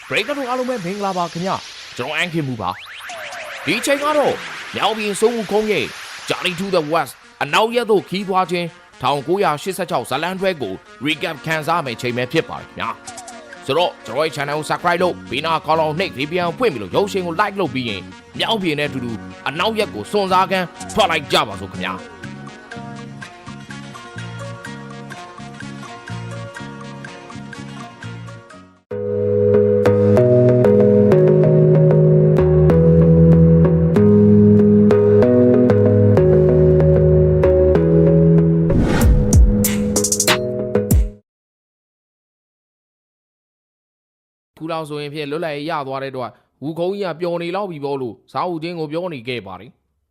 break တို့အားလုံးပဲမင်္ဂလာပါခင်ဗျကျွန်တော်အန်ခင်မူပါဒီချိန်ကတော့မြောက်ပြည်စိုးဦးခုံးရဲ့ Journey to the West အနောက်ရက်သို့ခီးသွားခြင်း1986ဇလန်တွဲကို recap ခန်းစားမယ့်ချိန်ပဲဖြစ်ပါတယ်ခင်ဗျာဆိုတော့ကျွန်တော်ရဲ့ channel ကို subscribe လုပ်ဘေးနားခေါင်းလောင်းနှိပ် VPN ဖွင့်ပြီးလို့ရုပ်ရှင်ကို like လုပ်ပြီးရင်မြောက်ပြည်နဲ့အတူတူအနောက်ရက်ကိုစွန့်စားကန်းထွက်လိုက်ကြပါစို့ခင်ဗျာခုလောက်ဆိုရင်ဖြင့်လွတ်လပ်ရေးရသွားတဲ့တော့ဝူခုံးကြီးကပျော်နေလောက်ပြီပေါ့လို့စာအုပ်ချင်းကိုပြောနေခဲ့ပါတယ်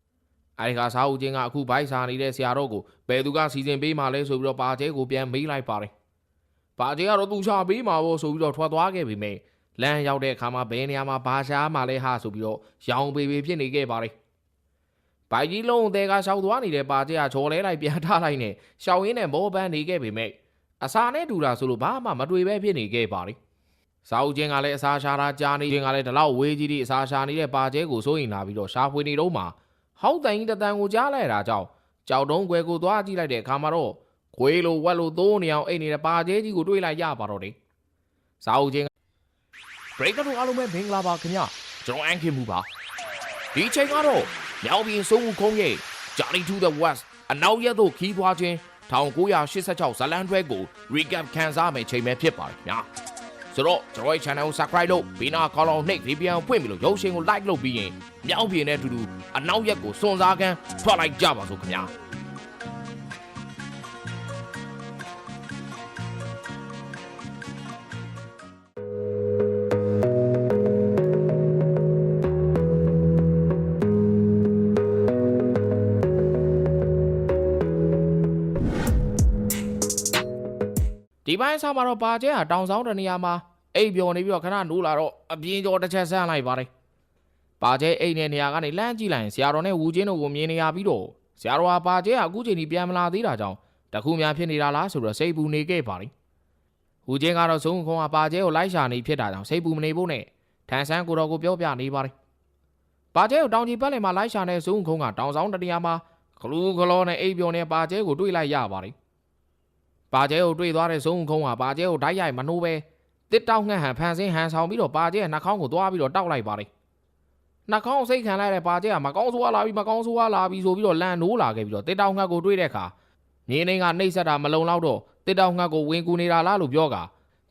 ။အဲဒီကစာအုပ်ချင်းကအခုဘိုက်စာနေတဲ့ဆရာတော်ကိုဘယ်သူကစီစဉ်ပေးမှလဲဆိုပြီးတော့ပါကျဲကိုပြန်မေးလိုက်ပါတယ်။ပါကျဲကတော့သူရှာပေးမှာပေါ့ဆိုပြီးတော့ထွက်သွားခဲ့ပြီမဲ့လမ်းရောက်တဲ့အခါမှာဘယ်နေရာမှာဘာရှာမှလဲဟာဆိုပြီးတော့ရောင်ပေပေဖြစ်နေခဲ့ပါတယ်။ဘိုက်ကြီးလုံးတဲကရှောက်သွားနေတဲ့ပါကျဲကချော်လဲလိုက်ပြန်ထားလိုက်နဲ့ရှောက်ရင်းနဲ့မောပန်းနေခဲ့ပြီမဲ့အစာနဲ့တူတာဆိုလို့ဘာမှမတွေ့ပဲဖြစ်နေခဲ့ပါတယ်။စာအုပ်ချင်းကလည်းအစာရှာတာကြားနေခြင်းကလည်းဒီလောက်ဝေးကြီးအစာရှာနေတဲ့ပါကျဲကိုစိုးရင်လာပြီးတော့ရှာဖွေနေတော့မှဟောက်တိုင်ကြီးတန်ကိုကြားလိုက်တာကြောင့်ကြောက်တုံးခွဲကိုသွားကြည့်လိုက်တဲ့အခါမှာတော့ခွေးလိုဝက်လိုသိုးနေအောင်အိတ်နေတဲ့ပါကျဲကြီးကိုတွေ့လိုက်ရပါတော့တယ်။စာအုပ်ချင်း break တို့အားလုံးပဲမင်္ဂလာပါခင်ဗျကျွန်တော်အန်ခင်မူပါဒီချိန်ကတော့မြောက်ပြည်စိုးဦးခုံးရဲ့ Journey to the West အနောက်ရက်သို့ခီးသွားခြင်း1986ဇလန်တွဲကို recap ခန်းစားမယ့်ချိန်ပဲဖြစ်ပါတယ်ခင်ဗျာဆိုတော့ကျွန်တော်ရဲ့ channel ကို subscribe လုပ်ဘေးနားခေါင်းလောင်းနှိပ် VPN ဖွင့်ပြီးလို့ရုပ်ရှင်ကို like လုပ်ပြီးရင်မြောက်ပြည်နဲ့အတူတူအနောက်ရက်ကိုစွန့်စားကန်းထွက်လိုက်ကြပါစို့ခင်ဗျာဒီပိုင်းစားမှာတော့ပါကျဲဟာတောင်ဆောင်တနေရာမှာအိပ်ပျော်နေပြီးတော့ခဏနိုးလာတော့အပြင်းကျော်တစ်ချက်ဆန်းလိုက်ပါတယ်ပါကျဲအိတ်တဲ့နေရာကနေလှမ်းကြည့်လိုက်ရင်ဆရာတော်နဲ့ဝူချင်းတို့ကိုမြင်နေရပြီးတော့ဆရာတော်ဟာပါကျဲဟာအခုချိန်ထိပြန်မလာသေးတာကြောင့်တခုများဖြစ်နေတာလားဆိုတော့စိတ်ပူနေခဲ့ပါတယ်ဝူချင်းကတော့ဇုံခုံးကပါကျဲကိုလိုက်ရှာနေဖြစ်တာကြောင့်စိတ်ပူမနေဖို့နဲ့ထန်ဆန်းကိုတော်ကိုပြောပြနေပါတယ်ပါကျဲကိုတောင်ကြီးပတ်လည်မှာလိုက်ရှာတဲ့ဇုံခုံးကတောင်ဆောင်တနေရာမှာဂလူးဂလောနဲ့အိပ်ပျော်နေပါကျဲကိုတွေ့လိုက်ရပါတယ်ပါကျဲကိုတွေ့သွားတဲ့ဇုံခုံးကပါကျဲကိုဓာတ်ရိုက်မနှိုးပဲတစ်တောက်ငှက်ဟန်ဖန်ဆင်းဟန်ဆောင်ပြီးတော့ပါကျဲရဲ့နှာခေါင်းကိုသွားပြီးတော့တောက်လိုက်ပါတယ်နှာခေါင်းစိတ်ခံလိုက်တဲ့ပါကျဲကမကောင်းဆိုးလာပြီမကောင်းဆိုးလာပြီဆိုပြီးတော့လန့်နိုးလာခဲ့ပြီးတော့တစ်တောက်ငှက်ကိုတွေ့တဲ့အခါမြင်းနှင်းကနှိပ်စက်တာမလုံလောက်တော့တစ်တောက်ငှက်ကိုဝင်ကူနေတာလားလို့ပြောက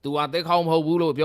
သူကတစ်ခေါင်းမဟုတ်ဘူးလို့ပြော